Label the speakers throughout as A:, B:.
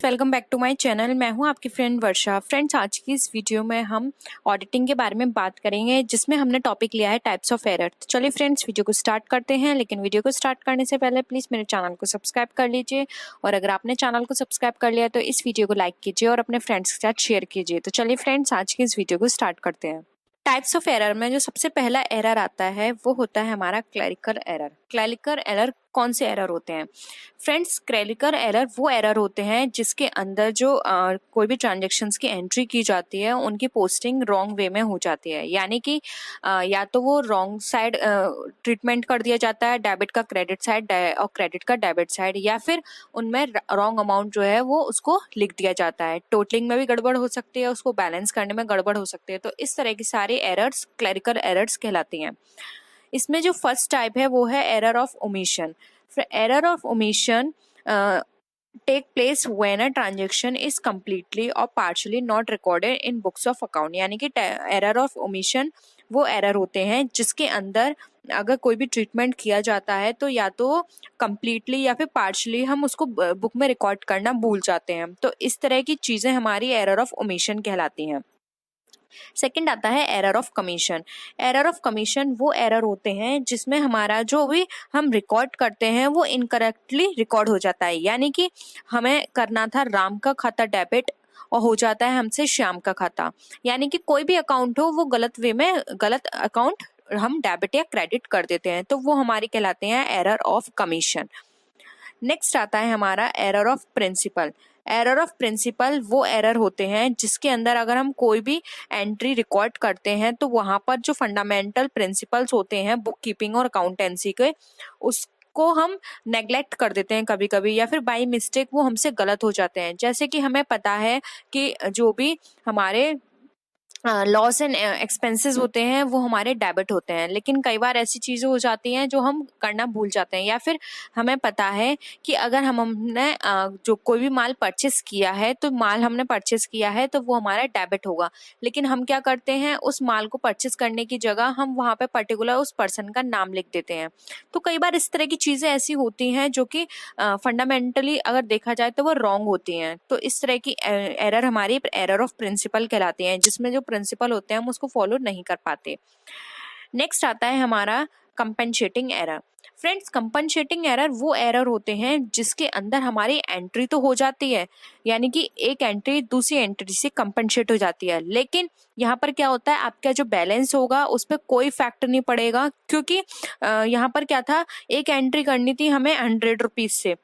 A: Welcome back to my channel. मैं हूं आपकी फ्रेंड वर्षा। फ्रेंड्स, आज की इस वीडियो में हम ऑडिटिंग के बारे में बात करेंगे, जिसमें हमने टॉपिक लिया है टाइप्स ऑफ एरर। तो चलिए फ्रेंड्स, वीडियो को स्टार्ट करते हैं। लेकिन वीडियो को स्टार्ट करने से पहले प्लीज़ मेरे चैनल को सब्सक्राइब कर लीजिए, और अगर आपने चैनल को सब्सक्राइब कर लिया तो इस वीडियो को लाइक कीजिए और अपने फ्रेंड्स के साथ शेयर कीजिए। तो चलिए फ्रेंड्स, आज की इस वीडियो को स्टार्ट करते हैं। टाइप्स ऑफ एरर में जो सबसे पहला एरर आता है वो होता है हमारा क्लरिकल एरर। क्लरिकल एरर कौन से एरर होते हैं फ्रेंड्स? क्लरिकल एरर वो एरर होते हैं जिसके अंदर जो कोई भी ट्रांजैक्शंस की एंट्री की जाती है उनकी पोस्टिंग रॉन्ग वे में हो जाती है। यानी कि या तो वो रॉन्ग साइड ट्रीटमेंट कर दिया जाता है, डेबिट का क्रेडिट साइड और क्रेडिट का डेबिट साइड, या फिर उनमें रॉन्ग अमाउंट जो है वो उसको लिख दिया जाता है। टोटलिंग में भी गड़बड़ हो सकती है, उसको बैलेंस करने में गड़बड़ हो सकती है। तो इस तरह की सारी एरर्स क्लरिकल एरर्स कहलाती हैं। इसमें जो फर्स्ट टाइप है वो है error of omission. Error of omission take place when a transaction is completely और partially not recorded in books of account. यानी कि एरर ऑफ ओमिशन वो एरर होते हैं जिसके अंदर अगर कोई भी ट्रीटमेंट किया जाता है तो या तो कम्प्लीटली या फिर पार्शियली हम उसको बुक में रिकॉर्ड करना भूल जाते हैं। तो इस तरह की चीज़ें हमारी एरर ऑफ ओमिशन कहलाती हैं। सेकंड आता है error of commission. Error of commission वो एरर होते हैं जिसमें हमारा जो भी हम रिकॉर्ड करते हैं वो इनकरेक्टली रिकॉर्ड हो जाता है। यानी कि हमें करना था राम का खाता डेबिट और हो जाता है हमसे श्याम का खाता। यानी कि कोई भी अकाउंट हो वो गलत वे में गलत अकाउंट हम डेबिट या क्रेडिट कर देते हैं, तो वो हमारी कहलाते हैं एरर ऑफ कमीशन। नेक्स्ट आता है हमारा error of principle. Error of principle वो एरर होते हैं जिसके अंदर अगर हम कोई भी एंट्री रिकॉर्ड करते हैं तो वहाँ पर जो फंडामेंटल प्रिंसिपल्स होते हैं बुक कीपिंग और अकाउंटेंसी के, उसको हम नेग्लेक्ट कर देते हैं कभी कभी, या फिर बाई मिस्टेक वो हमसे गलत हो जाते हैं। जैसे कि हमें पता है कि जो भी हमारे लॉस एंड एक्सपेंसेस होते हैं वो हमारे डेबिट होते हैं, लेकिन कई बार ऐसी चीज़ें हो जाती हैं जो हम करना भूल जाते हैं। या फिर हमें पता है कि अगर हमने जो कोई भी माल परचेस किया है तो माल हमने परचेस किया है तो वो हमारा डेबिट होगा, लेकिन हम क्या करते हैं उस माल को परचेस करने की जगह हम वहाँ पे पर्टिकुलर उस पर्सन का नाम लिख देते हैं। तो कई बार इस तरह की चीज़ें ऐसी होती हैं जो कि फंडामेंटली अगर देखा जाए तो वो रॉन्ग होती हैं। तो इस तरह की एरर हमारी एरर ऑफ प्रिंसिपल कहलाती हैं, जिसमें जो प्रिंसिपल होते हैं हम उसको फॉलो नहीं कर पाते। नेक्स्ट आता है हमारा compensating error. Friends, compensating error वो एरर होते हैं जिसके अंदर हमारी एंट्री तो हो जाती है, यानी कि एक एंट्री दूसरी एंट्री से कंपनसेट हो जाती है, लेकिन यहाँ पर क्या होता है आपका जो बैलेंस होगा उस पर कोई फैक्ट नहीं पड़ेगा, क्योंकि यहाँ पर क्या था, एक एंट्री करनी थी हमें 100 रुपीज से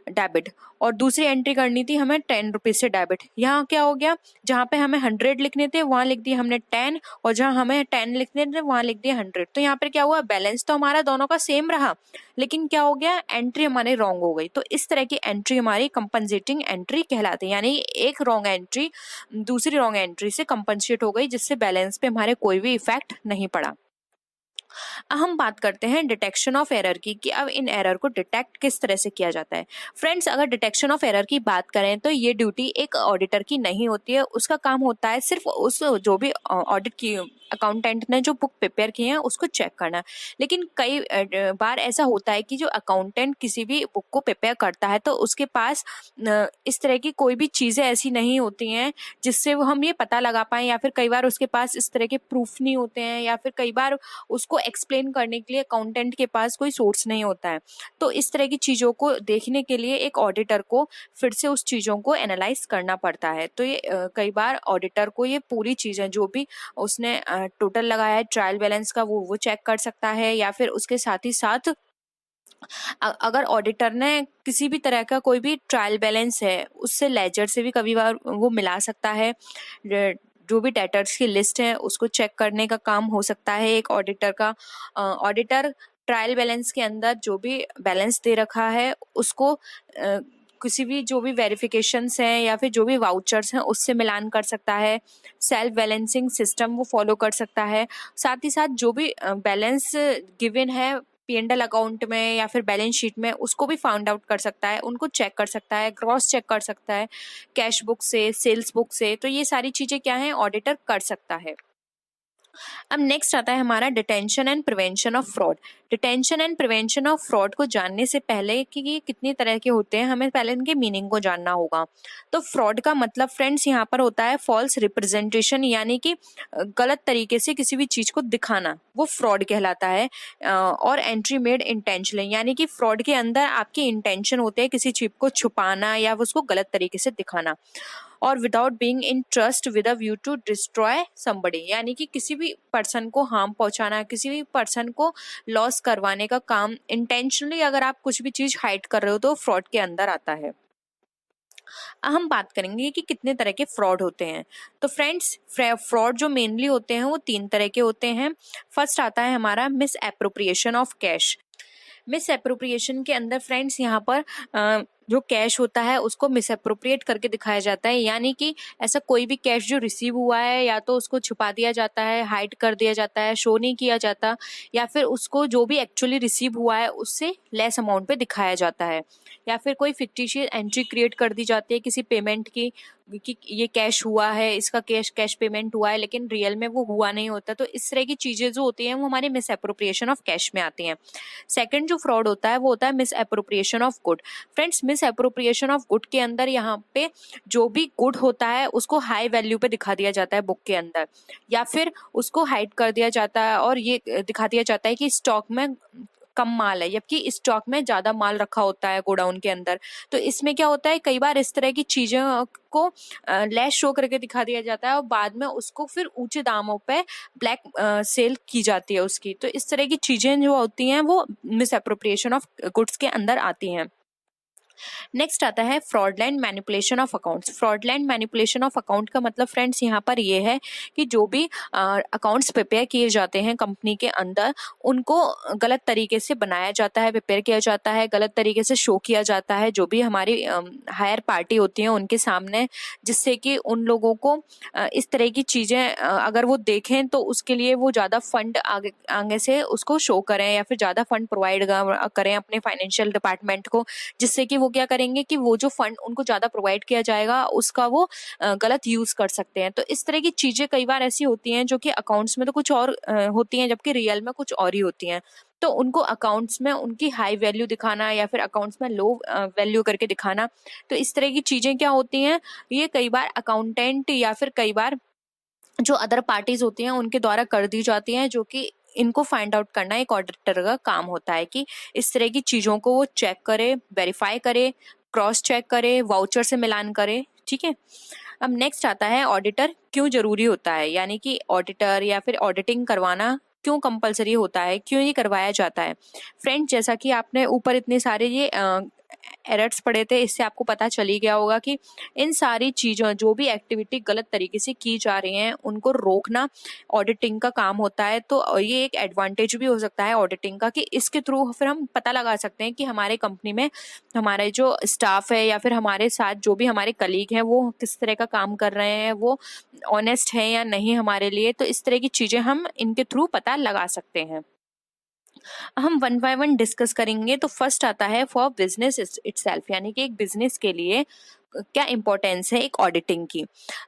A: डेबिट और दूसरी एंट्री करनी थी हमें 10 रुपीज से डेबिट। यहाँ क्या हो गया, जहाँ पे हमें 100 लिखने थे वहां लिख दिए हमने 10, और जहाँ हमें 10 लिखने थे वहां लिख दिए 100। तो यहाँ पर क्या हुआ, बैलेंस तो हमारा दोनों का सेम रहा, लेकिन क्या हो गया, एंट्री हमारी रॉन्ग हो गई। तो इस तरह की एंट्री हमारी कंपनसेटिंग एंट्री कहलाती है। यानी एक रॉन्ग एंट्री दूसरी रॉन्ग एंट्री से कंपनसेट हो गई, जिससे बैलेंस पे हमारे कोई भी इफेक्ट नहीं पड़ा। अब हम बात करते हैं डिटेक्शन ऑफ एरर की, कि अब इन एरर को डिटेक्ट किस तरह से किया जाता है। फ्रेंड्स, अगर डिटेक्शन ऑफ एरर की बात करें तो ये ड्यूटी एक ऑडिटर की नहीं होती है। उसका काम होता है सिर्फ उस जो भी ऑडिट की अकाउंटेंट ने जो बुक प्रिपेयर की है उसको चेक करना। लेकिन कई बार ऐसा होता है कि जो अकाउंटेंट किसी भी बुक को प्रिपेयर करता है तो उसके पास इस तरह की कोई भी चीज़ें ऐसी नहीं होती हैं जिससे वो हम ये पता लगा पाएँ, या फिर कई बार उसके पास इस तरह के प्रूफ नहीं होते हैं, या फिर कई बार उसको एक्सप्लेन करने के लिए अकाउंटेंट के पास कोई सोर्स नहीं होता है। तो इस तरह की चीज़ों को देखने के लिए एक ऑडिटर को फिर से उस चीज़ों को एनालाइज करना पड़ता है। तो ये कई बार ऑडिटर को ये पूरी चीज़ें जो भी उसने टोटल लगाया है ट्रायल बैलेंस का वो चेक कर सकता है, या फिर उसके साथ ही साथ अगर ऑडिटर ने किसी भी तरह का कोई भी ट्रायल बैलेंस है उससे लेजर से भी कभी बार वो मिला सकता है। जो भी डेटर्स की लिस्ट है उसको चेक करने का काम हो सकता है एक ऑडिटर का। ऑडिटर ट्रायल बैलेंस के अंदर जो भी बैलेंस दे रखा है उसको किसी भी जो भी वेरिफिकेशंस हैं या फिर जो भी वाउचर्स हैं उससे मिलान कर सकता है। सेल्फ बैलेंसिंग सिस्टम वो फॉलो कर सकता है। साथ ही साथ जो भी बैलेंस गिवन है P&L अकाउंट में या फिर बैलेंस शीट में उसको भी फाउंड आउट कर सकता है, उनको चेक कर सकता है, क्रॉस चेक कर सकता है कैश बुक से, सेल्स बुक से। तो ये सारी चीज़ें क्या हैं, ऑडिटर कर सकता है। अब नेक्स्ट आता है हमारा detention and prevention of fraud. Detention and prevention of fraud को जानने से पहले कि ये कितनी तरह के होते हैं, हमें पहले इनके मीनिंग को जानना होगा। तो फ्रॉड का मतलब फ्रेंड्स यहाँ पर होता है फॉल्स रिप्रेजेंटेशन, यानी कि गलत तरीके से किसी भी चीज को दिखाना, वो फ्रॉड कहलाता है। और एंट्री मेड इंटेंशनली, यानी कि फ्रॉड के अंदर आपकी इंटेंशन होते हैं किसी चीज को छुपाना या उसको गलत तरीके से दिखाना। और without being in trust with a view to destroy somebody, यानी कि किसी भी पर्सन को हार्म पहुंचाना, किसी भी पर्सन को लॉस करवाने का काम इंटेंशनली अगर आप कुछ भी चीज हाइड कर रहे हो तो फ्रॉड के अंदर आता है। हम बात करेंगे कि कितने तरह के फ्रॉड होते हैं। तो फ्रेंड्स, फ्रॉड जो मेनली होते हैं वो 3 तरह के होते हैं। फर्स्ट आता है हमारा miss appropriation of cash. Miss appropriation के अंदर फ्रेंड्स यहाँ पर जो कैश होता है उसको मिस एप्रोप्रिएट करके दिखाया जाता है, यानी कि ऐसा कोई भी कैश जो रिसीव हुआ है या तो उसको छुपा दिया जाता है, हाइड कर दिया जाता है, शो नहीं किया जाता, या फिर उसको जो भी एक्चुअली रिसीव हुआ है उससे लेस अमाउंट पे दिखाया जाता है, या फिर कोई फिक्टिशियस एंट्री क्रिएट कर दी जाती है किसी पेमेंट की कि ये कैश हुआ है, इसका कैश पेमेंट हुआ है, लेकिन रियल में वो हुआ नहीं होता। तो इस तरह की चीजें जो होती हैं वो हमारी मिस एप्रोप्रिएशन ऑफ कैश में आती हैं। सेकंड जो फ्रॉड होता है वो होता है miss appropriation of good. Friends, miss appropriation of good के अंदर यहाँ पे जो भी गुड होता है उसको हाई वैल्यू पे दिखा दिया जाता है बुक के अंदर, या फिर उसको हाइड कर दिया जाता है और ये दिखा दिया जाता है कि स्टॉक में कम माल है, जबकि स्टॉक में ज्यादा माल रखा होता है गोडाउन के अंदर। तो इसमें क्या होता है, कई बार इस तरह की चीजों को लेस शो करके दिखा दिया जाता है और बाद में उसको फिर ऊंचे दामों पे ब्लैक सेल की जाती है उसकी। तो इस तरह की चीजें जो होती हैं वो मिस एप्रोप्रिएशन ऑफ गुड्स के अंदर आती हैं। नेक्स्ट आता है fraud and manipulation of accounts. Fraud and manipulation of account का मतलब फ्रेंड्स यहाँ पर ये है कि जो भी अकाउंट्स प्रिपेयर किए जाते हैं कंपनी के अंदर, उनको गलत तरीके से बनाया जाता है, प्रिपेयर किया जाता है, गलत तरीके से शो किया जाता है जो भी हमारी हायर पार्टी होती है उनके सामने, जिससे कि उन लोगों को इस तरह की चीजें अगर वो देखें तो उसके लिए वो ज्यादा फंड आगे आगे से उसको शो करें या फिर ज्यादा फंड प्रोवाइड करें अपने फाइनेंशियल डिपार्टमेंट को, जिससे कि वो क्या करेंगे कि वो जो फंड उनको ज्यादा प्रोवाइड किया जाएगा उसका वो गलत यूज कर सकते हैं। तो इस तरह की चीजें कई बार ऐसी होती हैं जो कि अकाउंट्स में तो कुछ और होती हैं जबकि रियल में कुछ और ही होती हैं। तो उनको अकाउंट्स में उनकी हाई वैल्यू दिखाना या फिर अकाउंट्स में लो वैल्यू करके दिखाना, तो इस तरह की चीजें क्या होती हैं, ये कई बार अकाउंटेंट या फिर कई बार जो अदर पार्टीज होती हैं उनके द्वारा कर दी जाती हैं, जो कि इनको फाइंड आउट करना एक ऑडिटर का काम होता है कि इस तरह की चीजों को वो चेक करे, वेरीफाई करे, क्रॉस चेक करे, वाउचर से मिलान करे। ठीक है। अब नेक्स्ट आता है ऑडिटर क्यों जरूरी होता है, यानी कि ऑडिटर या फिर ऑडिटिंग करवाना क्यों कंपलसरी होता है, क्यों ये करवाया जाता है। फ्रेंड, जैसा कि आपने ऊपर इतने सारे ये एरर्स पढ़े थे, इससे आपको पता चल ही गया होगा कि इन सारी चीजों जो भी एक्टिविटी गलत तरीके से की जा रही हैं उनको रोकना ऑडिटिंग का काम होता है। तो ये एक एडवांटेज भी हो सकता है ऑडिटिंग का कि इसके थ्रू फिर हम पता लगा सकते हैं कि हमारे कंपनी में हमारे जो स्टाफ है या फिर हमारे साथ जो भी हमारे कलीग हैं वो किस तरह का काम कर रहे हैं, वो ऑनेस्ट है या नहीं हमारे लिए। तो इस तरह की चीजें हम इनके थ्रू पता लगा सकते हैं। हम वन बाय वन डिस्कस करेंगे। तो फर्स्ट आता है फॉर बिजनेस इटसेल्फ, यानी कि एक बिजनेस के लिए क्या इंपॉर्टेंस है एक ऑडिटिंग की।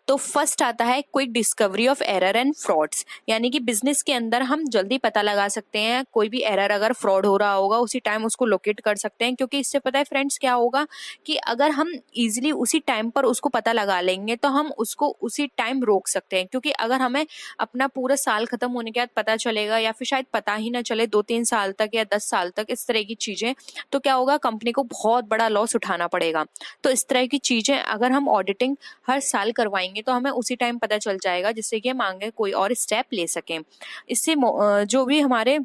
A: तो फर्स्ट आता है quick discovery of error and frauds, यानी कि बिजनेस के अंदर हम जल्दी पता लगा सकते हैं कोई भी एरर अगर फ्रॉड हो रहा होगा उसी टाइम उसको लोकेट कर सकते हैं, क्योंकि इससे पता है फ्रेंड्स क्या होगा कि अगर हम इजीली उसी टाइम पर उसको पता लगा लेंगे तो हम उसको उसी टाइम रोक सकते हैं। क्योंकि अगर हमें अपना पूरा साल खत्म होने के बाद पता चलेगा या फिर शायद पता ही ना चले 2-3 साल तक या 10 साल तक इस तरह की चीजें, तो क्या होगा, कंपनी को बहुत बड़ा लॉस उठाना पड़ेगा। तो इस तरह की चीजें अगर हम ऑडिटिंग हर साल करवाएंगे तो हमें उसी टाइम पता चल जाएगा, जिससे कि हम आगे कोई और स्टेप ले सकें। इससे जो भी हमारे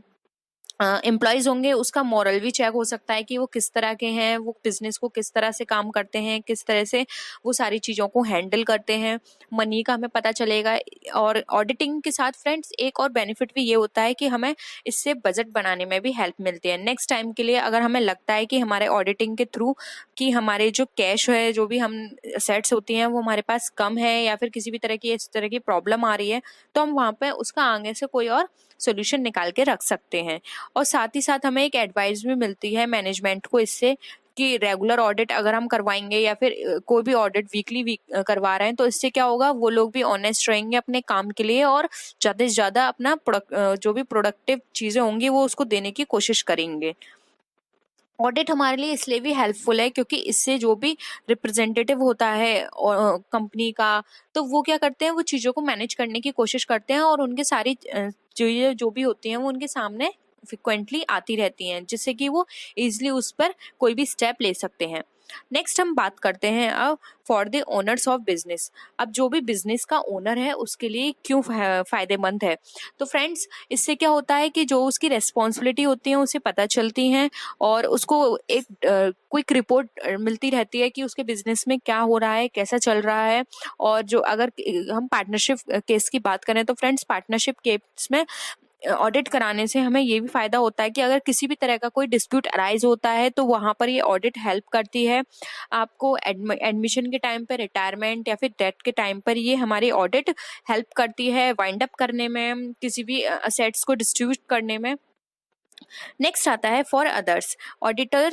A: एम्प्लॉयज होंगे उसका मॉरल भी चेक हो सकता है कि वो किस तरह के हैं, वो बिजनेस को किस तरह से काम करते हैं, किस तरह से वो सारी चीज़ों को हैंडल करते हैं, मनी का हमें पता चलेगा। और ऑडिटिंग के साथ फ्रेंड्स एक और बेनिफिट भी ये होता है कि हमें इससे बजट बनाने में भी हेल्प मिलती है। नेक्स्ट टाइम के लिए अगर हमें लगता है कि हमारे ऑडिटिंग के थ्रू कि हमारे जो कैश है, जो भी हम सेट्स होती हैं वो हमारे पास कम है या फिर किसी भी तरह की इस तरह की प्रॉब्लम आ रही है, तो हम वहाँ पे उसका आगे से कोई और सोल्यूशन निकाल के रख सकते हैं। और साथ ही साथ हमें एक एडवाइस भी मिलती है मैनेजमेंट को इससे कि रेगुलर ऑडिट अगर हम करवाएंगे या फिर कोई भी ऑडिट वीकली करवा रहे हैं, तो इससे क्या होगा, वो लोग भी ऑनेस्ट रहेंगे अपने काम के लिए और ज़्यादा से ज़्यादा अपना जो भी प्रोडक्टिव चीज़ें होंगी वो उसको देने की कोशिश करेंगे। ऑडिट हमारे लिए इसलिए भी हेल्पफुल है क्योंकि इससे जो भी रिप्रेजेंटेटिव होता है कंपनी का, तो वो क्या करते हैं, वो चीज़ों को मैनेज करने की कोशिश करते हैं और उनके सारी चीज़ें जो भी होती हैं वो उनके सामने फ्रिक्वेंटली आती रहती हैं, जिससे कि वो इजीली उस पर कोई भी स्टेप ले सकते हैं। नेक्स्ट हम बात करते हैं अब for the owners of business. अब जो भी बिजनेस का ओनर है उसके लिए क्यों फायदेमंद है, तो फ्रेंड्स इससे क्या होता है कि जो उसकी रेस्पॉन्सिबिलिटी होती है उसे पता चलती हैं और उसको एक क्विक रिपोर्ट मिलती रहती है कि उसके बिजनेस में क्या हो रहा है, कैसा चल रहा है। और जो अगर हम पार्टनरशिप केस की बात करें, तो फ्रेंड्स पार्टनरशिप केस में ऑडिट कराने से हमें ये भी फायदा होता है कि अगर किसी भी तरह का कोई डिस्प्यूट अराइज होता है तो वहाँ पर ये ऑडिट हेल्प करती है आपको। एडमिशन के टाइम पे, रिटायरमेंट या फिर डेथ के टाइम पर ये हमारी ऑडिट हेल्प करती है वाइंड अप करने में, किसी भी असेट्स को डिस्ट्रीब्यूट करने में। नेक्स्ट आता है फॉर अदर्स। ऑडिटर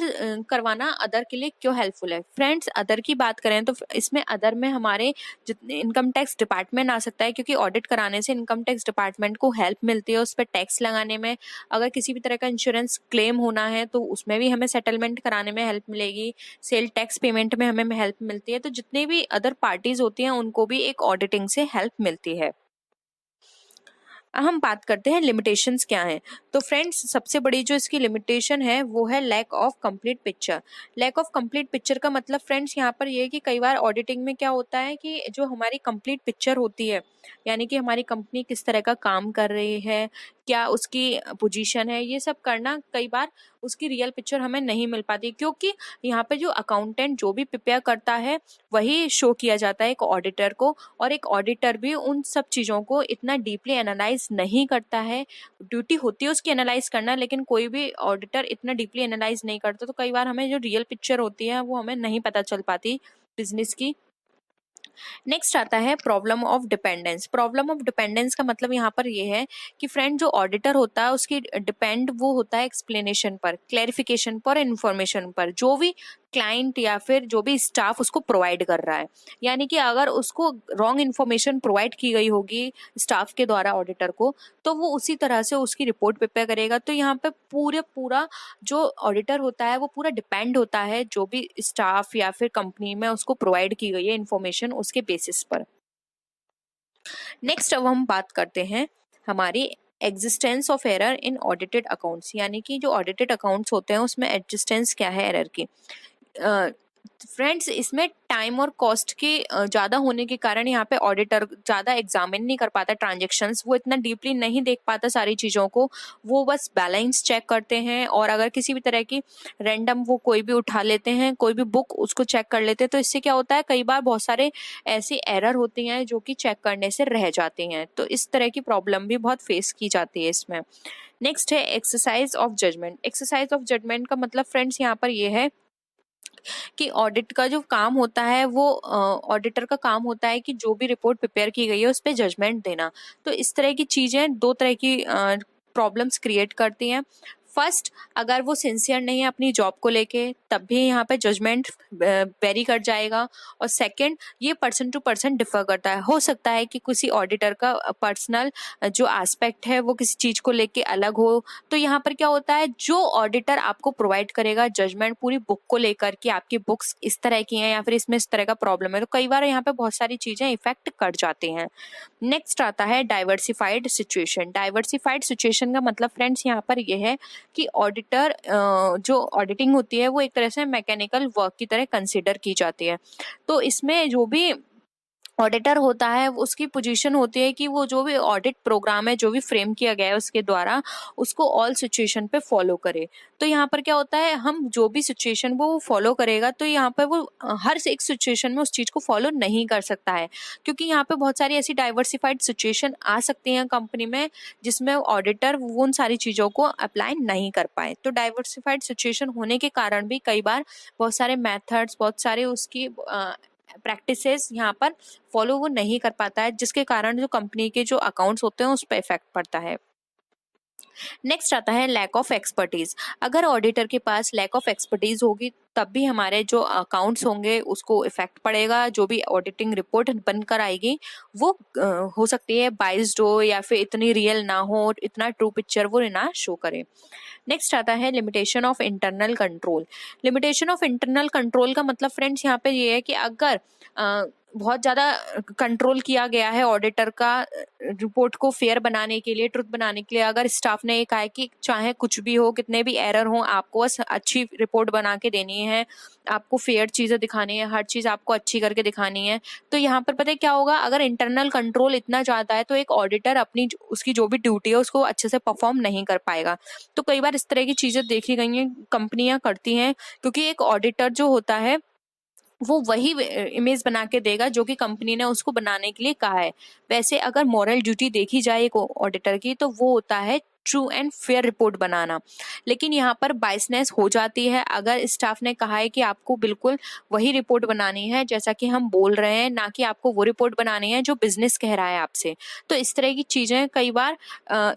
A: करवाना अदर के लिए क्यों हेल्पफुल है। फ्रेंड्स अदर की बात करें तो इसमें अदर में हमारे जितने इनकम टैक्स डिपार्टमेंट आ सकता है, क्योंकि ऑडिट कराने से इनकम टैक्स डिपार्टमेंट को हेल्प मिलती है उस पर टैक्स लगाने में। अगर किसी भी तरह का इंश्योरेंस क्लेम होना है तो उसमें भी हमें सेटलमेंट कराने में हेल्प मिलेगी, सेल टैक्स पेमेंट में हमें हेल्प मिलती है। तो जितने भी अदर पार्टीज होती हैं उनको भी एक ऑडिटिंग से हेल्प मिलती है। अब हम बात करते हैं लिमिटेशंस क्या हैं। तो फ्रेंड्स सबसे बड़ी जो इसकी लिमिटेशन है वो है lack of complete picture. Lack of complete picture का मतलब फ्रेंड्स यहाँ पर ये है कि कई बार ऑडिटिंग में क्या होता है कि जो हमारी कंप्लीट पिक्चर होती है, यानी कि हमारी कंपनी किस तरह का काम कर रही है, क्या उसकी पोजीशन है, ये सब करना कई बार उसकी रियल पिक्चर हमें नहीं मिल पाती, क्योंकि यहाँ पे जो अकाउंटेंट जो भी प्रिपेयर करता है वही शो किया जाता है एक ऑडिटर को, और एक ऑडिटर भी उन सब चीज़ों को इतना डीपली एनालाइज नहीं करता है। ड्यूटी होती है उसकी एनालाइज करना, लेकिन कोई भी ऑडिटर इतना डीपली एनालाइज नहीं करता, तो कई बार हमें जो रियल पिक्चर होती है वो हमें नहीं पता चल पाती बिजनेस की। नेक्स्ट आता है problem of dependence. Problem of dependence का मतलब यहाँ पर ये है कि फ्रेंड जो ऑडिटर होता है उसकी डिपेंड वो होता है एक्सप्लेनेशन पर, क्लैरिफिकेशन पर, इंफॉर्मेशन पर, जो भी क्लाइंट या फिर जो भी स्टाफ उसको प्रोवाइड कर रहा है। यानी कि अगर उसको रॉन्ग इन्फॉर्मेशन प्रोवाइड की गई होगी स्टाफ के द्वारा ऑडिटर को, तो वो उसी तरह से उसकी रिपोर्ट प्रिपेयर करेगा। तो यहाँ पे पूरा जो ऑडिटर होता है वो पूरा डिपेंड होता है जो भी स्टाफ या फिर कंपनी में उसको प्रोवाइड की गई है इन्फॉर्मेशन, उसके बेसिस पर। नेक्स्ट अब हम बात करते हैं हमारी existence of error in audited accounts, यानी कि जो ऑडिटेड अकाउंट्स होते हैं उसमें एग्जिस्टेंस क्या है एरर की। फ्रेंड्स इसमें टाइम और कॉस्ट के ज़्यादा होने के कारण यहाँ पे ऑडिटर ज़्यादा एग्जामिन नहीं कर पाता ट्रांजेक्शन्स, वो इतना डीपली नहीं देख पाता सारी चीज़ों को, वो बस बैलेंस चेक करते हैं। और अगर किसी भी तरह की रैंडम वो कोई भी उठा लेते हैं, कोई भी बुक उसको चेक कर लेते हैं, तो इससे क्या होता है कई बार बहुत सारे ऐसी एरर होती हैं जो कि चेक करने से रह जाती हैं। तो इस तरह की प्रॉब्लम भी बहुत फेस की जाती है इसमें। नेक्स्ट है exercise of judgement. Exercise of judgement का मतलब फ्रेंड्स यहाँ पर ये है कि ऑडिट का जो काम होता है वो ऑडिटर का काम होता है कि जो भी रिपोर्ट प्रिपेयर की गई है उस पर जजमेंट देना। तो इस तरह की चीज़ें दो तरह की प्रॉब्लम्स क्रिएट करती हैं। फर्स्ट, अगर वो सिंसियर नहीं है अपनी जॉब को लेके तब भी यहाँ पे जजमेंट वेरी कर जाएगा। और सेकंड, ये पर्सन टू पर्सन डिफर करता है, हो सकता है कि किसी ऑडिटर का पर्सनल जो एस्पेक्ट है वो किसी चीज़ को लेके अलग हो। तो यहाँ पर क्या होता है, जो ऑडिटर आपको प्रोवाइड करेगा जजमेंट पूरी बुक को लेकर कि आपकी बुक्स इस तरह की हैं या फिर इसमें इस तरह का प्रॉब्लम है, तो कई बार यहाँ पे बहुत सारी चीज़ें इफेक्ट कर जाती हैं। नेक्स्ट आता है डाइवर्सिफाइड सिचुएशन। डाइवर्सिफाइड सिचुएशन का मतलब फ्रेंड्स यहाँ पर यह है कि ऑडिटर जो ऑडिटिंग होती है वो एक तरह से मैकेनिकल वर्क की तरह कंसिडर की जाती है। तो इसमें जो भी ऑडिटर होता है उसकी पोजीशन होती है कि वो जो भी ऑडिट प्रोग्राम है जो भी फ्रेम किया गया है उसके द्वारा उसको ऑल सिचुएशन पे फॉलो करे। तो यहाँ पर क्या होता है, हम जो भी सिचुएशन वो फॉलो करेगा, तो यहाँ पर वो हर एक सिचुएशन में उस चीज़ को फॉलो नहीं कर सकता है, क्योंकि यहाँ पे बहुत सारी ऐसी डाइवर्सिफाइड सिचुएशन आ सकती हैं कंपनी में जिसमें ऑडिटर उन सारी चीज़ों को अप्लाई नहीं कर पाए। तो डाइवर्सिफाइड सिचुएशन होने के कारण भी कई बार बहुत सारे मेथड्स, बहुत सारे उसकी प्रैक्टिसेस यहाँ पर फॉलो वो नहीं कर पाता है, जिसके कारण जो कंपनी के जो अकाउंट्स होते हैं उस पर इफेक्ट पड़ता है। नेक्स्ट आता है लैक ऑफ एक्सपर्टीज। अगर ऑडिटर के पास लैक ऑफ एक्सपर्टीज होगी तब भी हमारे जो अकाउंट्स होंगे उसको इफेक्ट पड़ेगा। जो भी ऑडिटिंग रिपोर्ट बनकर आएगी वो हो सकती है बाइस्ड हो या फिर इतनी रियल ना हो, इतना ट्रू पिक्चर वो ना शो करे। नेक्स्ट आता है limitation of internal control. Limitation of internal control का मतलब फ्रेंड्स यहाँ पे ये है कि अगर बहुत ज़्यादा कंट्रोल किया गया है ऑडिटर का रिपोर्ट को फेयर बनाने के लिए, ट्रुथ बनाने के लिए, अगर स्टाफ ने ये कहा है कि चाहे कुछ भी हो, कितने भी एरर हो, आपको बस अच्छी रिपोर्ट बना के देनी है, आपको फेयर चीज़ें दिखानी है, हर चीज़ आपको अच्छी करके दिखानी है, तो यहाँ पर पता है क्या होगा, अगर इंटरनल कंट्रोल इतना ज़्यादा है तो एक ऑडिटर अपनी उसकी जो भी ड्यूटी है उसको अच्छे से परफॉर्म नहीं कर पाएगा। तो कई बार इस तरह की चीज़ें देखी गई हैं, कंपनियां करती हैं, क्योंकि एक ऑडिटर जो होता है वो वही इमेज बना के देगा जो कि कंपनी ने उसको बनाने के लिए कहा है। वैसे अगर मॉरल ड्यूटी देखी जाए एक ऑडिटर की तो वो होता है ट्रू एंड फेयर रिपोर्ट बनाना। लेकिन यहाँ पर बाइसनेस हो जाती है अगर स्टाफ ने कहा है कि आपको बिल्कुल वही रिपोर्ट बनानी है जैसा कि हम बोल रहे हैं, ना कि आपको वो रिपोर्ट बनानी है जो बिजनेस कह रहा है आपसे। तो इस तरह की चीजें कई बार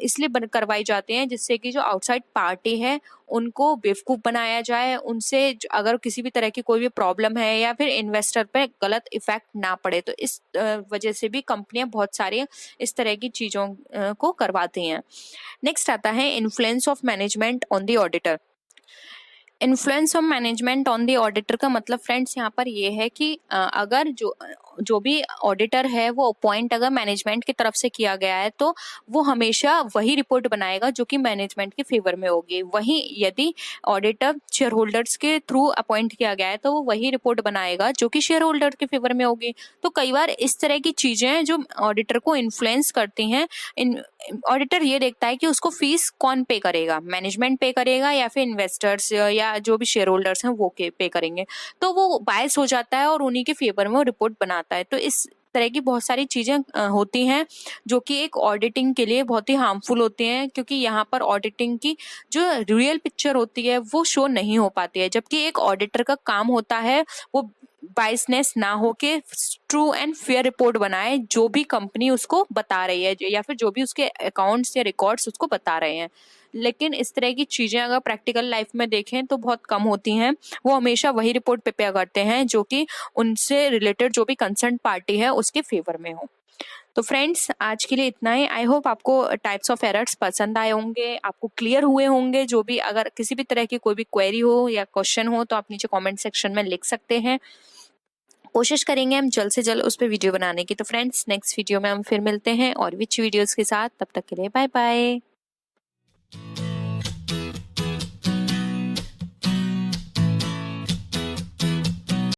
A: इसलिए करवाई जाती हैं जिससे कि जो आउटसाइड पार्टी है उनको बेवकूफ बनाया जाए, उनसे अगर किसी भी तरह की कोई भी प्रॉब्लम है या फिर इन्वेस्टर पे गलत इफेक्ट ना पड़े। तो इस वजह से भी कंपनियां बहुत सारी इस तरह की चीजों को करवाती हैं। नेक्स्ट आता है influence of management on the auditor. Influence of management on the auditor का मतलब फ्रेंड्स यहाँ पर ये है कि अगर जो भी ऑडिटर है वो अपॉइंट अगर मैनेजमेंट की तरफ से किया गया है तो वो हमेशा वही रिपोर्ट बनाएगा जो कि मैनेजमेंट के फेवर में होगी। वहीं यदि ऑडिटर शेयर होल्डर्स के थ्रू अपॉइंट किया गया है तो वो वही रिपोर्ट बनाएगा जो कि शेयर होल्डर के फेवर में होगी। तो कई बार इस तरह की चीजें जो ऑडिटर को इन्फ्लुएंस करती हैं, ऑडिटर ये देखता है कि उसको फीस कौन पे करेगा, मैनेजमेंट पे करेगा या फिर इन्वेस्टर्स या जो भी शेयर होल्डर्स हैं वो पे करेंगे। तो वो बायस हो जाता है और उन्हीं के फेवर में वो रिपोर्ट बनाता है। तो इस तरह की बहुत सारी चीजें होती हैं जो कि एक ऑडिटिंग के लिए बहुत ही हार्मफुल होती हैं, क्योंकि यहाँ पर ऑडिटिंग की जो रियल पिक्चर होती है वो शो नहीं हो पाती है। जबकि एक ऑडिटर का काम होता है वो बाइसनेस ना होके ट्रू एंड फेयर रिपोर्ट बनाए जो भी कंपनी उसको बता रही है या फिर जो भी उसके अकाउंट्स या रिकॉर्ड्स उसको बता रहे हैं। लेकिन इस तरह की चीजें अगर प्रैक्टिकल लाइफ में देखें तो बहुत कम होती हैं। वो हमेशा वही रिपोर्ट प्रिपेयर करते हैं जो कि उनसे रिलेटेड जो भी कंसर्न पार्टी है उसके फेवर में हो। तो फ्रेंड्स आज के लिए इतना ही। आई होप आपको टाइप्स ऑफ एरर्स पसंद आए होंगे, आपको क्लियर हुए होंगे। जो भी अगर किसी भी तरह की कोई भी क्वेरी हो या क्वेश्चन हो तो आप नीचे कमेंट सेक्शन में लिख सकते हैं। कोशिश करेंगे हम जल्द से जल्द उस पर वीडियो बनाने की। तो फ्रेंड्स नेक्स्ट वीडियो में हम फिर मिलते हैं और विच वीडियोस के साथ। तब तक के लिए बाय बाय।